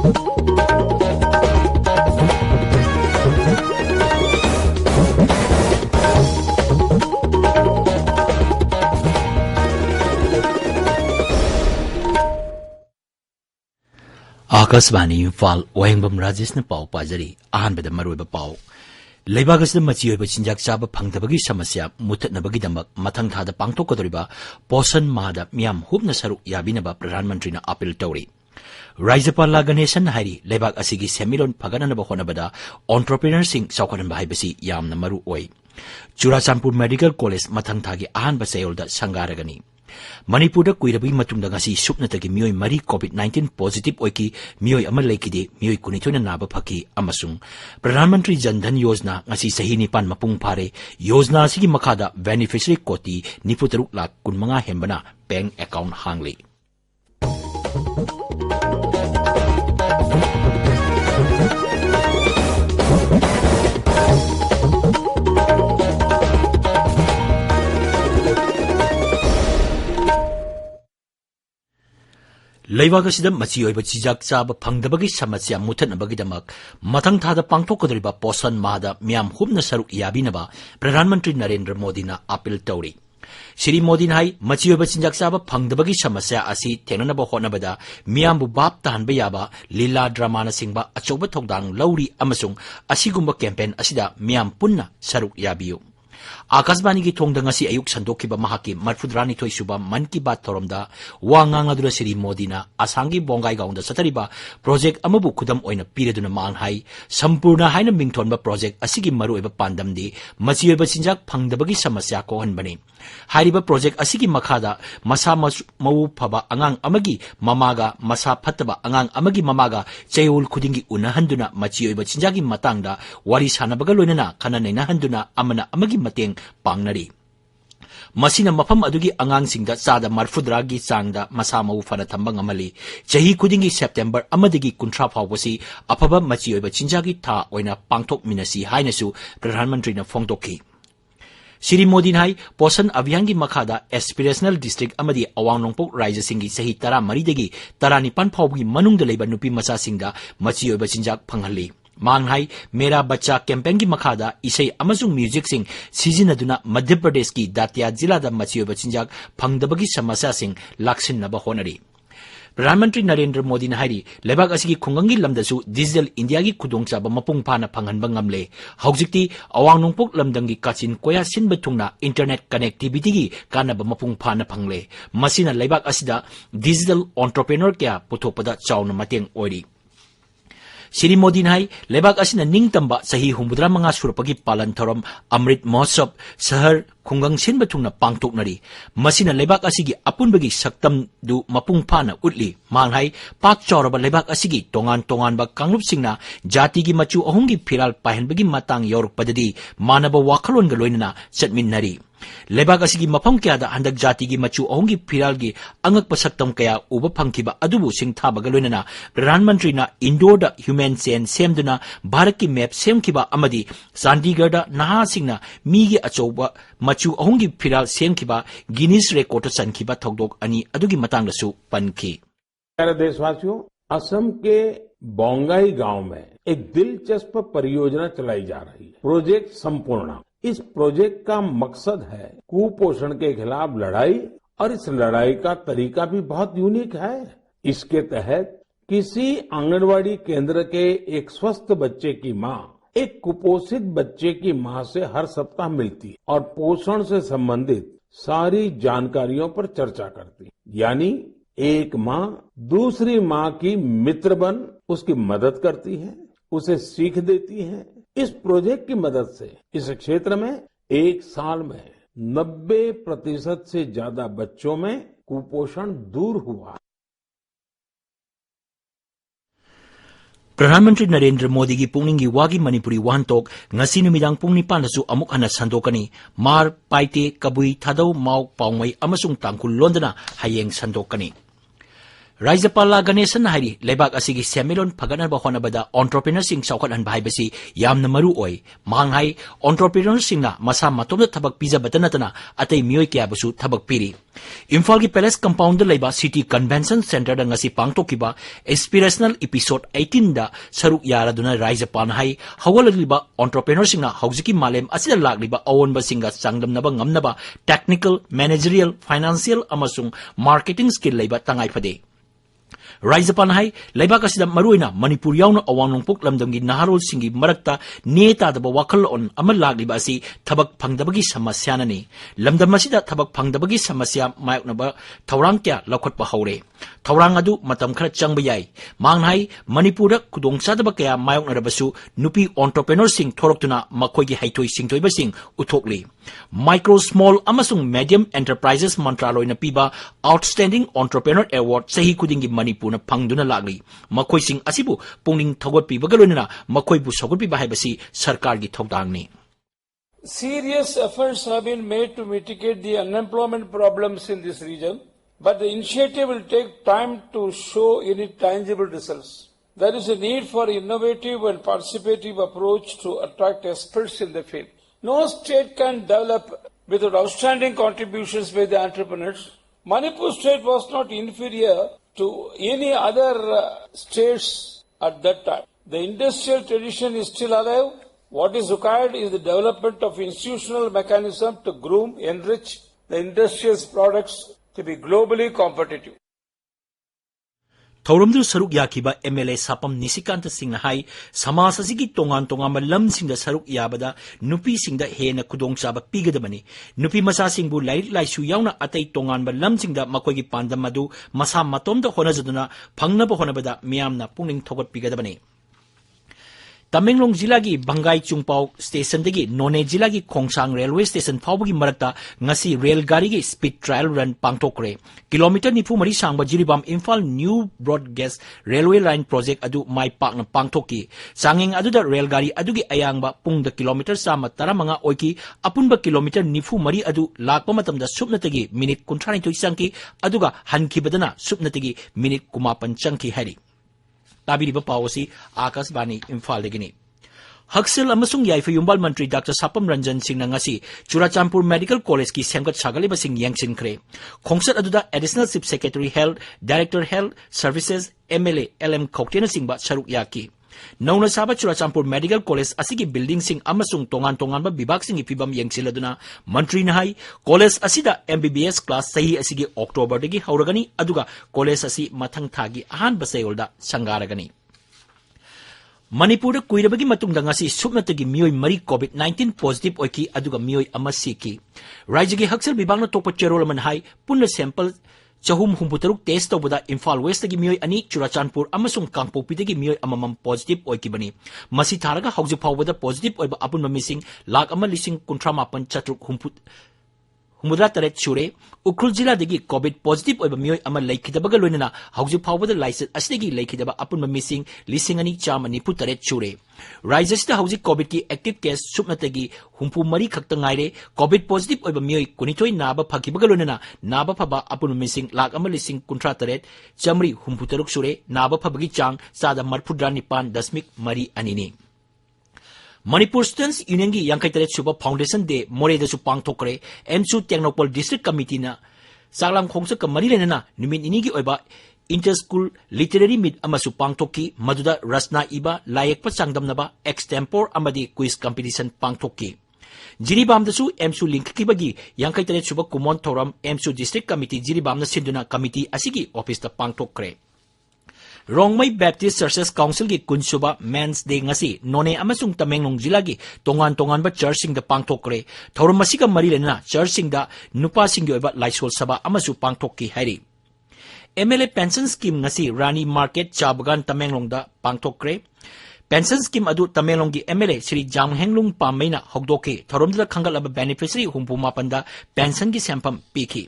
आकाशवाणी इम्फाल वाहेंगबम राजेश ने पाव पाजरी अहानबद मरुब पाव लेबागसद मचियोब चिंजाक चाब फंगदबगी समस्या मुथतनबगीदमक मथंग थादा पांगथोकदोरिबा पोषण माहदा मियाम हुबना सरुक याबिनबा प्रधानमंत्री ने अपील तौरी राज्यपाल गणेशन हाइरी लेबाग असिगी सेमिलोन फगननबा होनबदा एंटरप्रेन्योर सिंग चौखनबा हाइबसी यामना मरु ओई चुराचांदपुर मेडिकल कॉलेज मथंग थागी अहानबा चयोलदा संगारगनी मणिपुर कुइरबी मतुंगदा ngasi supnatagi mioi mari covid-19 positive oiki mioi ama lekide mioi kunithona naba phaki amasung pradhan mantri jan dhan yojana ngasi sahi nipan mapung phare yojana asigi makhada beneficiary koti 93 lakh 15 hembana bank account hangli लेबागसिद मचियोब चिजाक चाब फंगदबगी समस्या मुथतनबगीदमक मथंग थादा पांगथोकदोरिबा पोषण माहदा मियाम हुबना सरुक याबिनबा प्रधानमंत्री नरेंद्र मोदी ना appeal तौरी Shri Modi high मचियोब चिंजाक चाब फंगदबगी समस्या असि थेंगनबा होनबदा मियामबु बाप ताहनबा याबा लीला ड्रामाना सिंगबा अचौब थौदांग लौरी अमसुंग असिगुंबा campaign असिदा मियाम पुन्ना सरुक याबियु आकाशवाणी की थोंदंगसी अयुक संदोखिबा महाकी मरफुद्रानी थोइसुबा मन की बात थोरमदा वांगांगदुरा श्री मोदीना आसांगी बोंगाई गाउंदा सतरिबा प्रोजेक्ट अमबु खुदम ओइना पीरेदुना मांग हाई संपूर्ण हाइना मिंगथोनबा प्रोजेक्ट असिगी मरुएबा पांदमदी मचियोबा चिंजाक फंगदबगी समस्या कोहनबनी हाइरिबा प्रोजेक्ट असिगी मखादा मसा मऊ फबा अंगांग अमगी ममागा मसा फतबा अंगांग अमगी ममागा चयोल खुदिंगी उनहंदुना मचियोबा चिंजागी मतंगदा वारी सानबगा लोइनना खना नैनाहंदुना अमना अमगी मतेंग पांगनरी मसीना मफम अदुगी अंगांगसिंगदा चादा मरफुद्रागी चांगदा मसा मऊ फना थंबा ngमली चही खुदिंगी सेप्टेम्बर अमदगी कुंथ्रा फावबसी अफबा मचियोबा चिंजागी था ओइना पांगथोक मिनसी हाइनसु प्रधानमंत्री ना फोंगदोखी श्री मोदी हाई पोषण अभियान की मखादा एस्पिरेशनल डिस्ट्रिक्ट अमदी अवांग नोंपोक राज्य सिंगी सही 13 19 फावगी मनुंगदा लेबा नुपी मचा सिंगदा मचियोबा चिंजाक फंगहली मांग हाई मेरा बच्चा कैंपेन की मखादा इसई अमसुंग म्यूजिक सिंग सिजिनदुना मध्य प्रदेश की दातिया जिला दा मचियोबा चिंजाक फंगदबगी समस्या सिंग लाक्सिनबा होनरी प्रधानमंत्री नरेंद्र मोदी हाइरी लेबाग असिगी खुंगंगी लमदसु डिजिटल इंडिया की खुदोंचाबा मपुंग फाना फंगहनबा ngamle हौजिक्ति अवांग नोंपोक लमदंगी काचिन कोया सिनबा थुंगना इंटरनेट कनेक्टिविटी की कानबा मपुंग फाना फंगले मसिना लेबाग असिदा डिजिटल एंटरप्रेन्योर क्या पुथोपदा चाउना मतेंग ओइरी श्री मोदी हाई लेबाग असिना निंगतंबा सही 85 सुरपगी पालन थोरम अमृत महोत्सव शहर खुंगंग सिनबा थुंगना पांगथोकनरी मसिना लेबाग असिगी अपुनबगी सक्तम दु मपुंग फाना उतली मांग हाई पाक चौरबा लेबाग असिगी तोंगान तोंगानबा कांगलुपसिंगना जातिगी मचु अहुंगी फिराल पाहनबगी मतंग योरकपददी मानबा वाखलोनगा लोइनना चटमिनरी लेबाग असिगी मफम क्यादा हंदक जातिगी मचु अहुंगी फिरालगी अंगक सकतम कया उबा फंगखिबा अदुबु सिंगथाबगा लोइनना प्रधानमंत्री ना इंडोरदा ह्यूमन चेन सेमदुना भारत की मैप सेमखिबा अमदी चंडीगढ़दा नहासिंगना मीगी अचौबा मचु अहुंगी फिराल सेमखिबा गिनीज रेकॉर्ड चनखिबा थौदोक अनि अदुगी मतंगदसु पनखि प्यारे देशवासियों असम के बोंगाई गांव में एक दिलचस्प परियोजना चलाई जा रही है प्रोजेक्ट संपूर्णा इस प्रोजेक्ट का मकसद है कुपोषण के खिलाफ लड़ाई और इस लड़ाई का तरीका भी बहुत यूनिक है इसके तहत किसी आंगनवाड़ी केंद्र के एक स्वस्थ बच्चे की मां एक कुपोषित बच्चे की मां से हर सप्ताह मिलती है और पोषण से संबंधित सारी जानकारियों पर चर्चा करती है यानी एक मां दूसरी मां की मित्र बन उसकी मदद करती है उसे सीख देती है इस प्रोजेक्ट की मदद से इस क्षेत्र में एक साल में 90% से ज्यादा बच्चों में कुपोषण दूर हुआ प्रधानमंत्री नरेंद्र मोदी की पुंगनिंगी वागी Manipuri वाहनतोक ngasi numidang pung 9 amuk hana sandokani mar paite kabui thadau mau paumai amasung tangkul londana hayeng sandokani Raijapala Ganesan Hari, Lebak Asigi Semilon Pagana Bahonabada, entrepreneur sing Saukan Baibasi, Yam Namaru Oi, Manghai, entrepreneur singna, Masa Matom Tabak Pizza Batanatana, Ate Mioikiabasu, Tabak Piri. Imphal ki Palace Compound Leba City Convention Center da ngasi pangtokiba Inspirational Episode 18 da saruk yara duna Raijapan hai hawalaliba entrepreneur singna haujiki malem asida lagliba awonba singa sangdamnaba ngamnaba technical, managerial, financial amasung marketing skill leba tangai phade. Raijapan hai leibak asida maruina Manipur yauna awanglong puk lamdamgi naharol singi marakta neta daba wakal on amal lagliba asi thabak phangdabagi samasya nani lamdam asida thabak phangdabagi samasya mayoknaba thaurang kya lakhotpa haure thaurang adu matam khara changba yai manghai Manipur kudong sadaba kya mayoknarabasu nupi entrepreneur sing thoroktuna makhoigi haithoi singtoiba sing uthokli micro small amasung medium enterprises mantraloy na piba outstanding entrepreneur award sahi kudingi Manipur na pangduna lagli makhoi sing asibu pungning thogot piba galonina makhoi bu sogot piba haibasi sarkar gi thokdangni. Serious efforts have been made to mitigate the unemployment problems in this region, but the initiative will take time to show any tangible results. There is a need for innovative and participative approach to attract experts in the field. No state can develop without outstanding contributions by the entrepreneurs. Manipur state was not inferior to any other states at that time. The industrial tradition is still alive. What is required is the development of institutional mechanism to groom, enrich the industrial products to be globally competitive. Thauramdu saruk yakiba MLA Sapam Nisikanta Singh hai samas asigi tongan malam singda saruk yabada nupi singda hena kudong chaba pigadabani nupi masa singbu lairi laisu yauna atai tongan malam singda makoigi pandamadu masa matomda honajaduna phangnaba honabada miyamna pungning thogot pigadabani. Tamenglong Jila gi Bangai Chungpao Station degi None Jila gi Khongsang Railway Station phawgi marakta ngasi rail gari gi speed trial run pangtokre kilometer nifu mari sangba Jiribam Imphal new broad gauge railway line project adu mai pakna pangthoki sangeng adu da rail gari adu gi ayangba pungda kilometer sama taramanga oiki apunba kilometer nifu mari adu lakpa matamda supnatagi minute 32 changki aduga hankibadana supnatagi minute 18 changki hari. Tabiriba Pawasi, Akas Bani, Imphal Legini. Haksel Amasung Yaifa Yumbal Mantri Dr. Sapam Ranjan Singh Nangasi, Churachampur Medical College ki Semgat Sagaliba Singh Yangsin Kre. Khongsat Aduda Additional Chief Secretary Health, Director Health Services, MLA LM Koktena Singh Ba Saruk Yaki. Nauna Saba Churachampur Medical College asigi building sing amasung tongan ba bibak sing ipibam yangsiladuna mantri nahai college asida MBBS class sahi asigi October degi hauragani aduga college asi mathang thagi ahan basayolda sangaragani. Manipur kuirabagi matungda ngasi supnatagi miyoi mari COVID-19 positive oiki aduga miyoi amasiki. Rajagi haksel bibangna topa cherol manhai punna sample Chahum humputaruk test tawbada Imphal West gi miyoi ani Churachandpur amasung Kangpokpi gi miyoi amamam positive oikibani masi tharaga hauji phawbada positive oiba apun mamising lakh ama lising 38 chatruk humudra taret chure Ukrul Jila degi COVID positive oiba miyoi ama laikhidabaga loinana hauji phawbada license asdegi laikhidaba apun mamising lising ani chamani putaret chure Raijasida hauji COVID ki active case supnatagi humpu mari khakta ngaire COVID positive oiba miyoi kunitoi naba phakibaga loinana naba phaba apun mamising lakh ama lising 38 chamri humputaruk sure naba phabagi chang sada marphudra nipan dasmik mari anini. Manipur Students Union gi Yankaitere Suba Foundation Day More de Supang Tokre MSU Technopol District Committee na Salam Khongsa Kamari Lena Nimin Inigi Oiba Inter-School Literary Meet Amasu Pangtoki Maduda Rasna Iba Layak Pasangdam Naba Extempore Amadi Quiz Competition Pangtoki Jiribam dasu MSU Link Kibagi Yankaitere Suba Kumon Thoram MSU District Committee Jiribam na Sinduna Committee Asigi Office ta Pangtokre Rongmai Baptist Churches Council gi Kunsuba Men's Day ngasi None amasung Tamenglong Jila gi tongan ba church sing da pangtokre thorum masika mari lena church sing da nupa sing gi oiba laisol saba amasu pangtokki hari MLA pension scheme ngasi Rani Market Chabagan Tamenglong da pangtokre pension scheme adu Tamenglong gi MLA Sri Jamhenglung Pamaina hogdoke thorum da khangal aba beneficiary humpuma panda pension gi sampam piki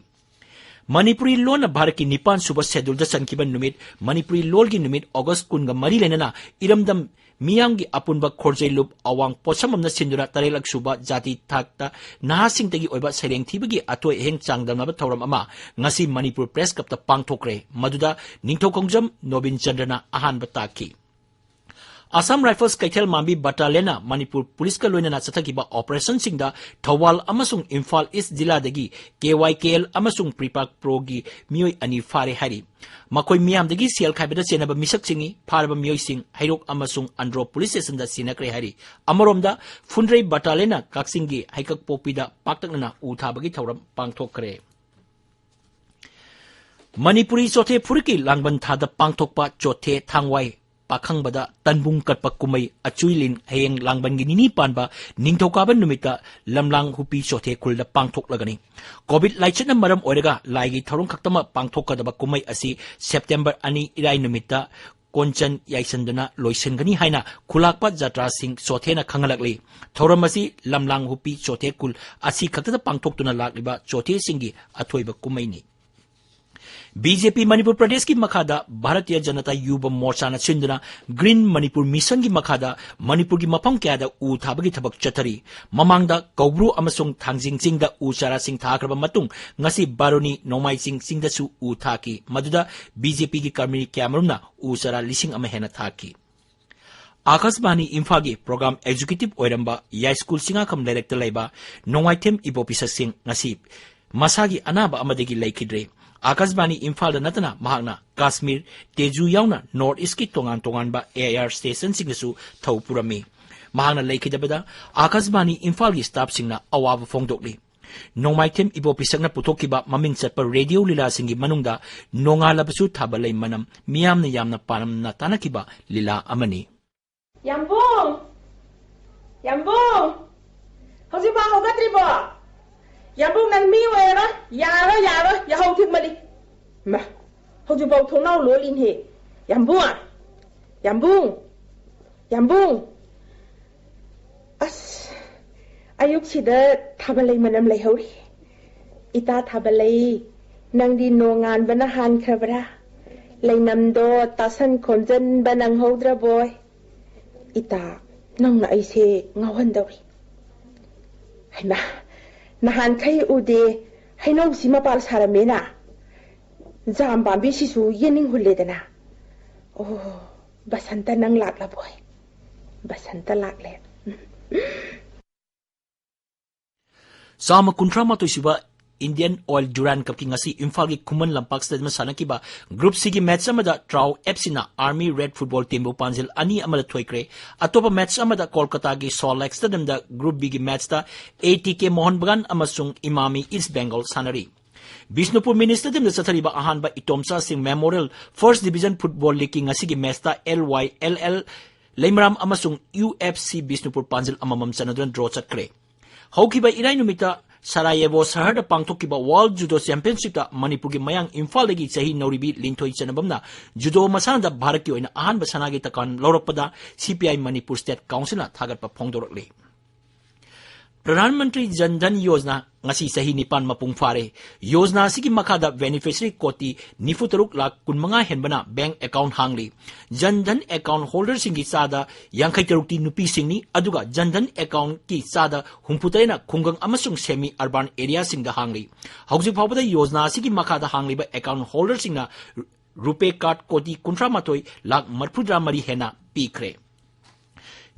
Manipuri loan na Bharat ki nipan suba schedule da sankiban numit Manipuri lol gi numit August kunga mari lenana iramdam miyam gi apunba khorjai lup awang posamam na sindura tarelak suba jati thakta nahasing tagi oiba sereng thibagi atoi heng changdamna thoram ama ngasi Manipur press cup ta pangthokre maduda ningthau kongjam Nobin Chandrana ahan bataki Assam Rifles Kaithel Mambi Battalion Manipur Police ka loinana chathakiba operation singda Thawal amasung Imphal East Jilla dagi KYKL amasung Pripak Pro gi mioi ani fare hari makoi miyam dagi sial khaibada chenaba misak singi faraba mioi sing hairok amasung Andro Police Station da sinakre hari amoromda Fundrei Battalion Kaksingi haikak popida paktakna u thabagi thoram pangthokre Manipuri chothe phuriki langban thada pangthokpa chothe thangwai Pakhang bada tanbung katpak kumay achuilin hayang langban ginini panba ningthokaban numita lamlang hupi chothe kulda pangthok lagani COVID laichet na maram oiraga laigi tharong khaktama pangthokadaba kumay asi September ani irai numita konchan yaisanduna loisengani haina khulakpa jatra sing chothe na khangalakli thoramasi lamlang hupi chothe kul asi khakta pangthoktuna lakliba chothe singi athoiba kumay ni BJP Manipur Pradesh ki makhada Bharatiya Janata Yuva Morcha na chinduna Green Manipur Mission ki makhada Manipur ki mapam kya da u thabagi thabak chathari mamangda Kaubru amasung Thangjing Sing da u chara sing thakraba matung ngasi Baroni Nomai Sing da su u thaki maduda BJP ki karmi kyamarumna u chara lising ama hena thaki Akasbani Imphal program executive oiramba ya school singa kam director laiba Nongaitem Ibopisa Sing ngasi masagi anaba amadegi laikidre Akasbani Imphal da natana mahakna Kashmir Teju yauna North East ki tongan ba AIR station singsu thau purami mahakna laikidabada Akasbani Imphal gi staff singna awaba phongdokli Nongmaitem Ibopisakna puthokiba maming chatpa radio lila singi manungda nongalabasu thabalai manam miyamna yamna panam na tanakiba lila amani Yambung Howji ba hogatribo Yambung nang mi wera yaro ya hau thik mali ma howji ba thongnau lo lin he Yambung as ayuk sida thabalai manam lai hori ita thabalai nang di nongan bana han khabra lainam do tasan khonjan banang hodra boy ita nang na aise ngawan dawi haina nahan khai ude haino sima pal saramena jam bambi sisu yening huledana oh basanta nang lakla boy basanta lakle Sama kuntrama to siba Indian Oil Duran Cup ki ngasi Imphal ki Kuman Lampak Stadium sanakiba Group C ki match amada Trau FC Army Red Football Team bu panjil ani amada thoikre atopa match amada Kolkata ki Salt Stadium da Group B ki match ta ATK Mohan Bagan amasung Imami East Bengal sanari Bishnupur Mini Stadium da sathariba ahanba Itomsa Singh Memorial First Division Football League ki ngasi ki match ta LYLL Leimram amasung UFC Bishnupur panjil amamam sanadran draw chatkre haukiba irai numita Sarajevo Sahar pangthokiba World Judo Championship ta Manipur ki mayang Imphal dagi chahi nauribi linthoi chanabamna judo masana da Bharat ki oina ahan basanagi takan lorokpada CPI Manipur State Council na thagatpa phongdorokle Pradhan Mantri Jan Dhan Yojana ngasi sahi nipan mapung fare yojana sigi makhada beneficiary koti nifutaruk lakh kunmanga henbana bank account hangli Jan Dhan account holder singi sada yankhai tarukti nupi singni aduga Jan Dhan account ki sada humputaina khungang amasung semi urban area singda hangli hauji phawada yojana sigi makhada hangliba account holder singna rupee card koti kuntra matoi lakh marphudra mari hena pikre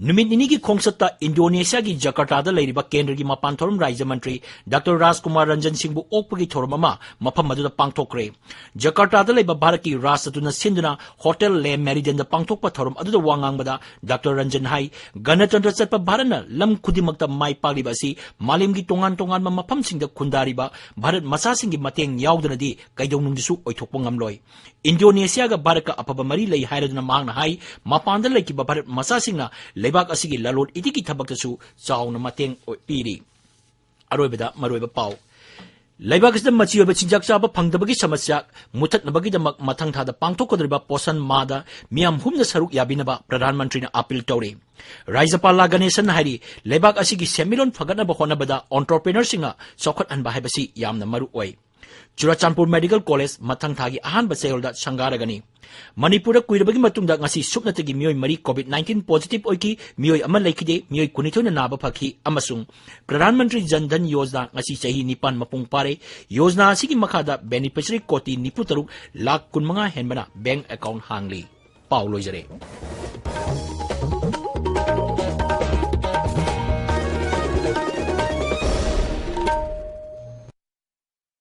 Numit nini ki khongsatta Indonesia ki Jakarta da leiriba kendra ki mapan thorum Raja Mantri Dr. Rajkumar Ranjan Singh bu okpagi thorum ama mafam madu da pangthokre Jakarta da leiba Bharat ki Rastuna Sinduna Hotel Le Meridian da pangthokpa thorum adu da wangang bada Dr. Ranjan hai Ganatandra chatpa Bharana lam khudimakta mai paliba si malim ki tongan mafam sing da khundariba Bharat masa sing ki mateng yaudana di kaidonung disu oithokpa ngamloi Indonesia ga Bharat ka apaba mari lei hairaduna mangna hai mapanda lei ki Bharat masa singna lebak asigi lalot itiki thabaktasu chauna mateng piri aroibada maroiba pau lebak isda machiyoba chinjak chaba phangdabagi samasya muthatnabagi damak mathang thada pangthokodriba posan mada miam humna saruk yabinaba Pradhan Mantri na appeal tawre Raijapal Ganesan hari lebak asigi semilon phagatnaba honabada entrepreneur singa chokhat anba haibasi yamna maru oi Churachandpur Medical College mathang thagi ahanba chayolda sangaragani. Manipur kuirabagi matungda ngasi supnatagi miyoi mari COVID-19 positive oiki miyoi ama laikide miyoi kunithoi na naba phaki amasung Pradhan Mantri Jan Dhan Yojana ngasi chahi nipan mapung pare yojana asigi makhada beneficiary koti 93 lakh 15 henbana bank account hangli. Paulo Jare.